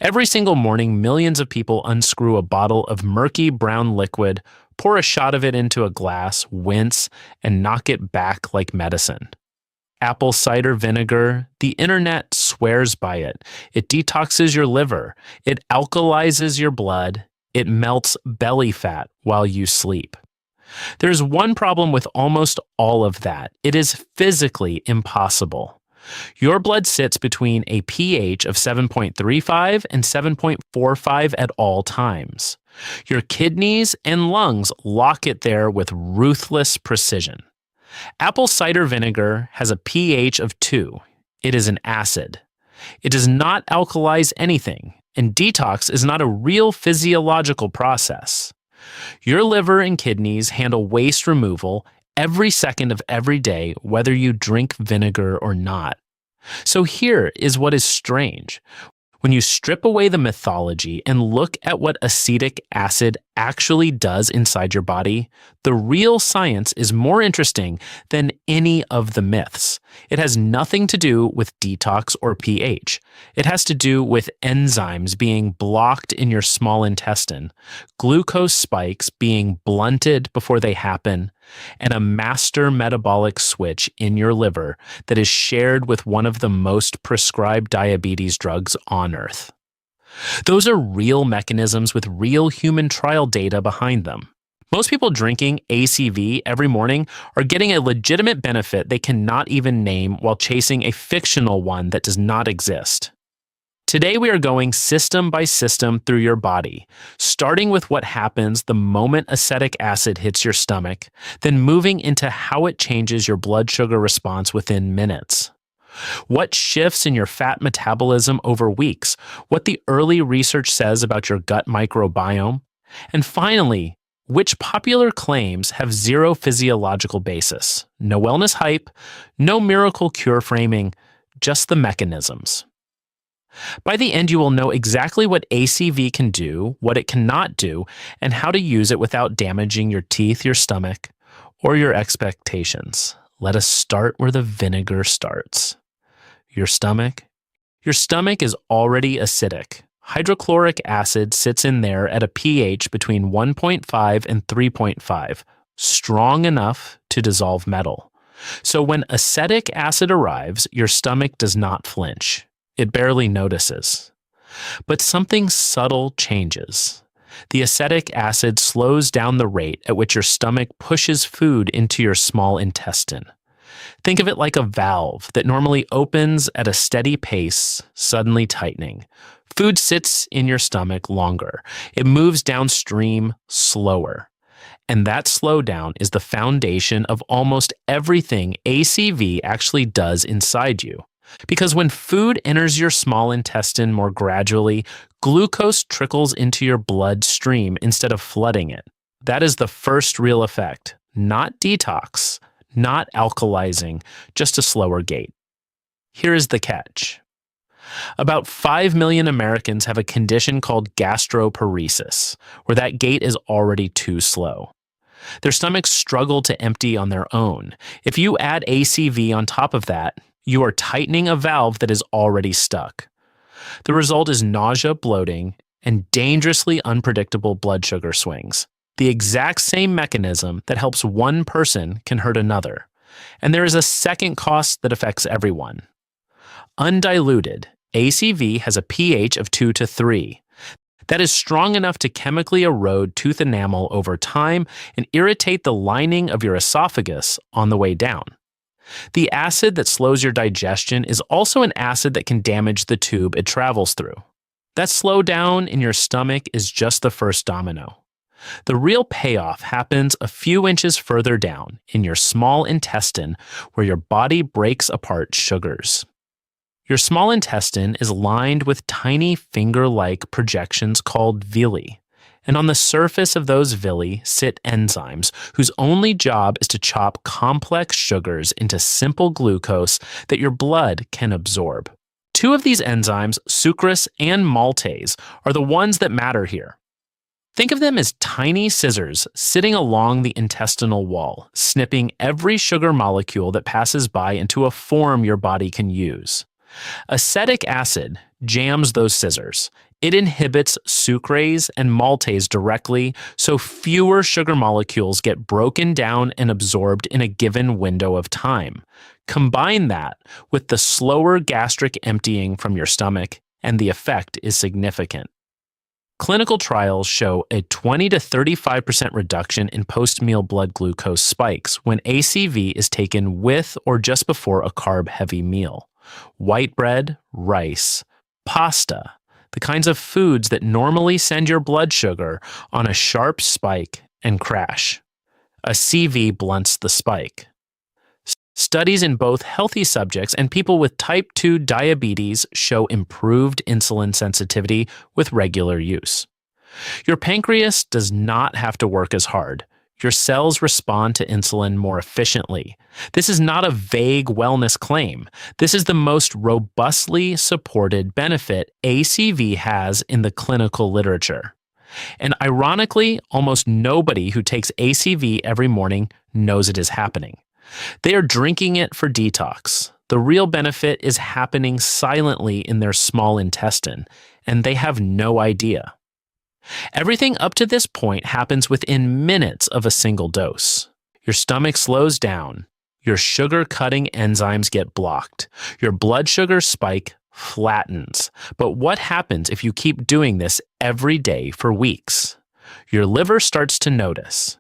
Every single morning, millions of people unscrew a bottle of murky brown liquid, pour a shot of it into a glass, wince, and knock it back like medicine. Apple cider vinegar, the internet swears by it. It detoxes your liver, it alkalizes your blood, it melts belly fat while you sleep. There's one problem with almost all of that. It is physically impossible. Your blood sits between a pH of 7.35 and 7.45 at all times. Your kidneys and lungs lock it there with ruthless precision. Apple cider vinegar has a pH of 2. It is an acid. It does not alkalize anything, and detox is not a real physiological process. Your liver and kidneys handle waste removal every second of every day, whether you drink vinegar or not. So here is what is strange. When you strip away the mythology and look at what acetic acid actually does inside your body, the real science is more interesting than any of the myths. It has nothing to do with detox or pH. It has to do with enzymes being blocked in your small intestine, glucose spikes being blunted before they happen, and a master metabolic switch in your liver that is shared with one of the most prescribed diabetes drugs on Earth. Those are real mechanisms with real human trial data behind them. Most people drinking ACV every morning are getting a legitimate benefit they cannot even name while chasing a fictional one that does not exist. Today we are going system by system through your body, starting with what happens the moment acetic acid hits your stomach, then moving into how it changes your blood sugar response within minutes. What shifts in your fat metabolism over weeks, what the early research says about your gut microbiome, and finally, which popular claims have zero physiological basis. No wellness hype, no miracle cure framing, just the mechanisms. By the end, you will know exactly what ACV can do, what it cannot do, and how to use it without damaging your teeth, your stomach, or your expectations. Let us start where the vinegar starts. Your stomach. Your stomach is already acidic. Hydrochloric acid sits in there at a pH between 1.5 and 3.5, strong enough to dissolve metal. So when acetic acid arrives, your stomach does not flinch. It barely notices. But something subtle changes. The acetic acid slows down the rate at which your stomach pushes food into your small intestine. Think of it like a valve that normally opens at a steady pace, suddenly tightening. Food sits in your stomach longer. It moves downstream slower. And that slowdown is the foundation of almost everything ACV actually does inside you. Because when food enters your small intestine more gradually, glucose trickles into your bloodstream instead of flooding it. That is the first real effect. Not detox, not alkalizing, just a slower gait. Here is the catch. About 5 million Americans have a condition called gastroparesis, where that gait is already too slow. Their stomachs struggle to empty on their own. If you add ACV on top of that, you are tightening a valve that is already stuck. The result is nausea, bloating, and dangerously unpredictable blood sugar swings. The exact same mechanism that helps one person can hurt another. And there is a second cost that affects everyone. Undiluted, ACV has a pH of 2 to 3. That is strong enough to chemically erode tooth enamel over time and irritate the lining of your esophagus on the way down. The acid that slows your digestion is also an acid that can damage the tube it travels through. That slowdown in your stomach is just the first domino. The real payoff happens a few inches further down in your small intestine, where your body breaks apart sugars. Your small intestine is lined with tiny finger-like projections called villi. And on the surface of those villi sit enzymes whose only job is to chop complex sugars into simple glucose that your blood can absorb. Two of these enzymes, sucrase and maltase, are the ones that matter here. Think of them as tiny scissors sitting along the intestinal wall, snipping every sugar molecule that passes by into a form your body can use. Acetic acid jams those scissors. It inhibits sucrase and maltase directly, so fewer sugar molecules get broken down and absorbed in a given window of time. Combine that with the slower gastric emptying from your stomach, and the effect is significant. Clinical trials show a 20 to 35% reduction in post-meal blood glucose spikes when ACV is taken with or just before a carb-heavy meal. White bread, rice, pasta, the kinds of foods that normally send your blood sugar on a sharp spike and crash. A CV blunts the spike. Studies in both healthy subjects and people with type 2 diabetes show improved insulin sensitivity with regular use. Your pancreas does not have to work as hard. Your cells respond to insulin more efficiently. This is not a vague wellness claim. This is the most robustly supported benefit ACV has in the clinical literature. And ironically, almost nobody who takes ACV every morning knows it is happening. They are drinking it for detox. The real benefit is happening silently in their small intestine, and they have no idea. Everything up to this point happens within minutes of a single dose. Your stomach slows down. Your sugar-cutting enzymes get blocked. Your blood sugar spike flattens. But what happens if you keep doing this every day for weeks? Your liver starts to notice.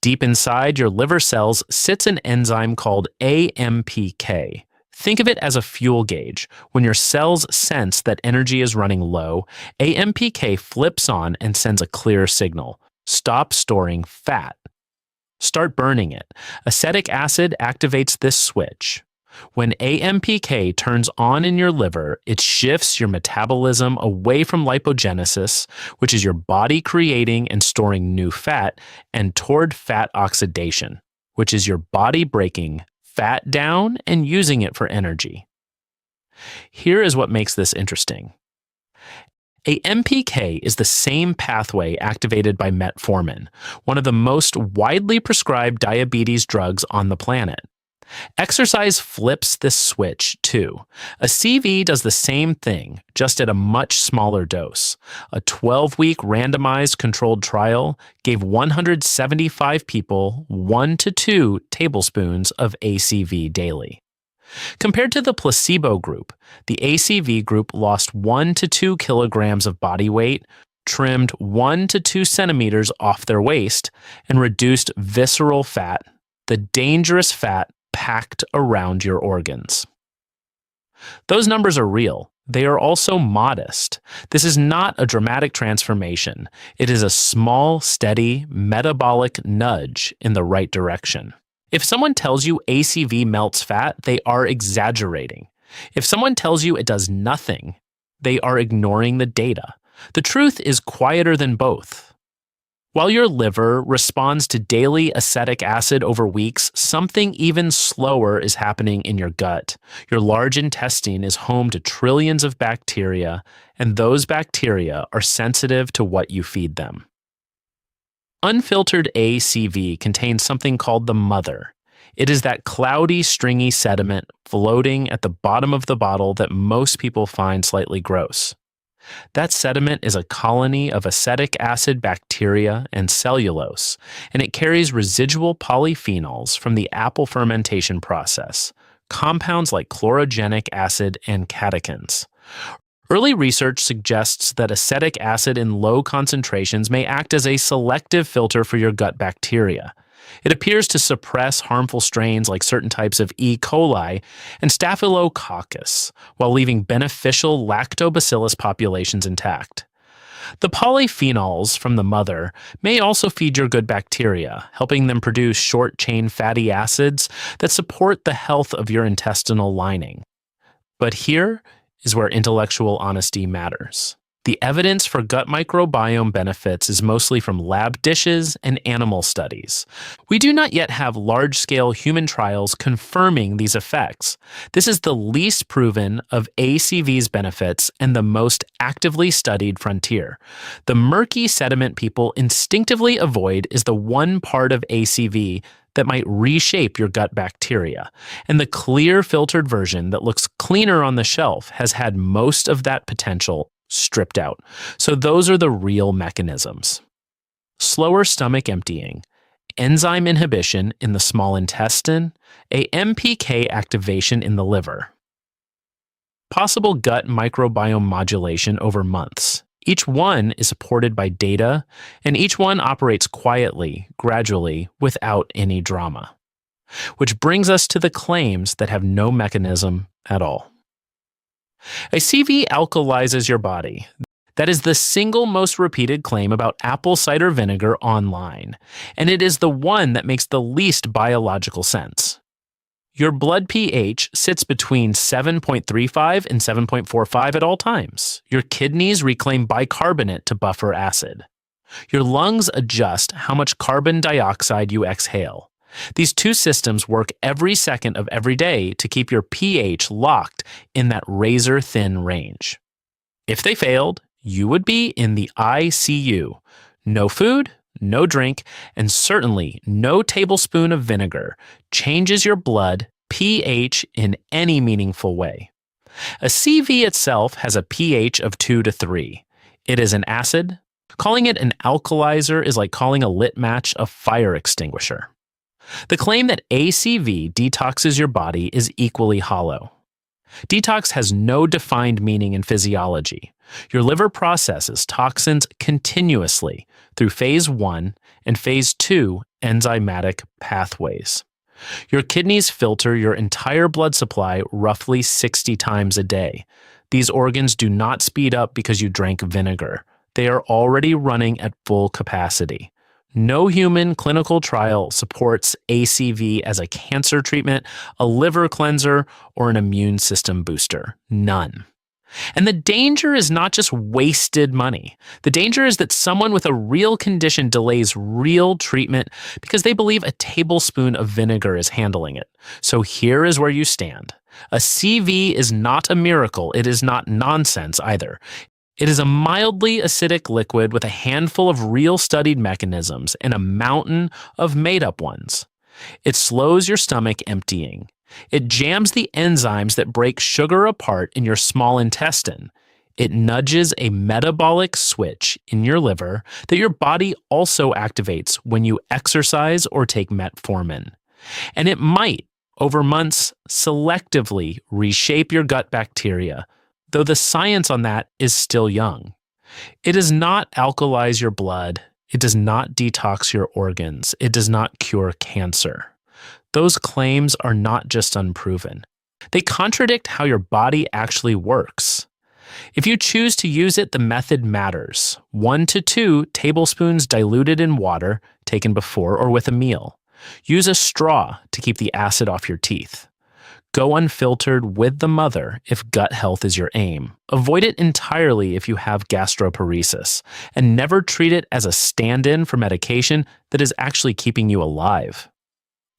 Deep inside your liver cells sits an enzyme called AMPK. Think of it as a fuel gauge. When your cells sense that energy is running low, AMPK flips on and sends a clear signal. Stop storing fat. Start burning it. Acetic acid activates this switch. When AMPK turns on in your liver, it shifts your metabolism away from lipogenesis, which is your body creating and storing new fat, and toward fat oxidation, which is your body breaking fat down and using it for energy. Here is what makes this interesting. AMPK is the same pathway activated by metformin, one of the most widely prescribed diabetes drugs on the planet. Exercise flips this switch too. A CV does the same thing, just at a much smaller dose. A 12-week randomized controlled trial gave 175 people 1 to 2 tablespoons of ACV daily. Compared to the placebo group, the ACV group lost 1 to 2 kilograms of body weight, trimmed 1 to 2 centimeters off their waist, and reduced visceral fat, the dangerous fat packed around your organs. Those numbers are real. They are also modest. This is not a dramatic transformation. It is a small, steady, metabolic nudge in the right direction. If someone tells you ACV melts fat, they are exaggerating. If someone tells you it does nothing, they are ignoring the data. The truth is quieter than both. While your liver responds to daily acetic acid over weeks, something even slower is happening in your gut. Your large intestine is home to trillions of bacteria, and those bacteria are sensitive to what you feed them. Unfiltered ACV contains something called the mother. It is that cloudy, stringy sediment floating at the bottom of the bottle that most people find slightly gross. That sediment is a colony of acetic acid bacteria and cellulose, and it carries residual polyphenols from the apple fermentation process, compounds like chlorogenic acid and catechins. Early research suggests that acetic acid in low concentrations may act as a selective filter for your gut bacteria. It appears to suppress harmful strains like certain types of E. coli and Staphylococcus, while leaving beneficial lactobacillus populations intact. The polyphenols from the mother may also feed your good bacteria, helping them produce short-chain fatty acids that support the health of your intestinal lining. But here is where intellectual honesty matters. The evidence for gut microbiome benefits is mostly from lab dishes and animal studies. We do not yet have large-scale human trials confirming these effects. This is the least proven of ACV's benefits and the most actively studied frontier. The murky sediment people instinctively avoid is the one part of ACV that might reshape your gut bacteria. And the clear filtered version that looks cleaner on the shelf has had most of that potential stripped out. So those are the real mechanisms. Slower stomach emptying, enzyme inhibition in the small intestine, a MPK activation in the liver. Possible gut microbiome modulation over months. Each one is supported by data, and each one operates quietly, gradually, without any drama. Which brings us to the claims that have no mechanism at all. A CV alkalizes your body. That is the single most repeated claim about apple cider vinegar online, and it is the one that makes the least biological sense. Your blood pH sits between 7.35 and 7.45 at all times. Your kidneys reclaim bicarbonate to buffer acid. Your lungs adjust how much carbon dioxide you exhale. These two systems work every second of every day to keep your pH locked in that razor-thin range. If they failed, you would be in the ICU. No food, no drink, and certainly no tablespoon of vinegar changes your blood pH in any meaningful way. A CV itself has a pH of 2 to 3. It is an acid. Calling it an alkalizer is like calling a lit match a fire extinguisher. The claim that ACV detoxes your body is equally hollow. Detox has no defined meaning in physiology. Your liver processes toxins continuously through phase 1 and phase 2 enzymatic pathways. Your kidneys filter your entire blood supply roughly 60 times a day. These organs do not speed up because you drank vinegar. They are already running at full capacity. No human clinical trial supports ACV as a cancer treatment, a liver cleanser, or an immune system booster. None. And the danger is not just wasted money. The danger is that someone with a real condition delays real treatment because they believe a tablespoon of vinegar is handling it. So here is where you stand. A CV is not a miracle. It is not nonsense either. It is a mildly acidic liquid with a handful of real studied mechanisms and a mountain of made-up ones. It slows your stomach emptying. It jams the enzymes that break sugar apart in your small intestine. It nudges a metabolic switch in your liver that your body also activates when you exercise or take metformin. And it might, over months, selectively reshape your gut bacteria, though the science on that is still young. It does not alkalize your blood. It does not detox your organs. It does not cure cancer. Those claims are not just unproven. They contradict how your body actually works. If you choose to use it, the method matters. 1 to 2 tablespoons diluted in water, taken before or with a meal. Use a straw to keep the acid off your teeth. Go unfiltered with the mother if gut health is your aim. Avoid it entirely if you have gastroparesis, and never treat it as a stand-in for medication that is actually keeping you alive.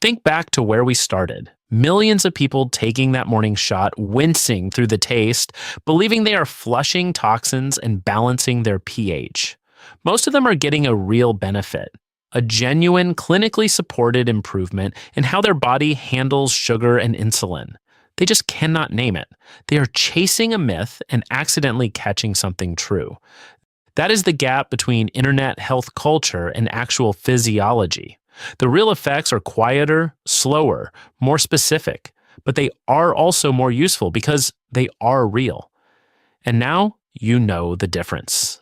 Think back to where we started. Millions of people taking that morning shot, wincing through the taste, believing they are flushing toxins and balancing their pH. Most of them are getting a real benefit. A genuine, clinically supported improvement in how their body handles sugar and insulin. They just cannot name it. They are chasing a myth and accidentally catching something true. That is the gap between internet health culture and actual physiology. The real effects are quieter, slower, more specific, but they are also more useful because they are real. And now you know the difference.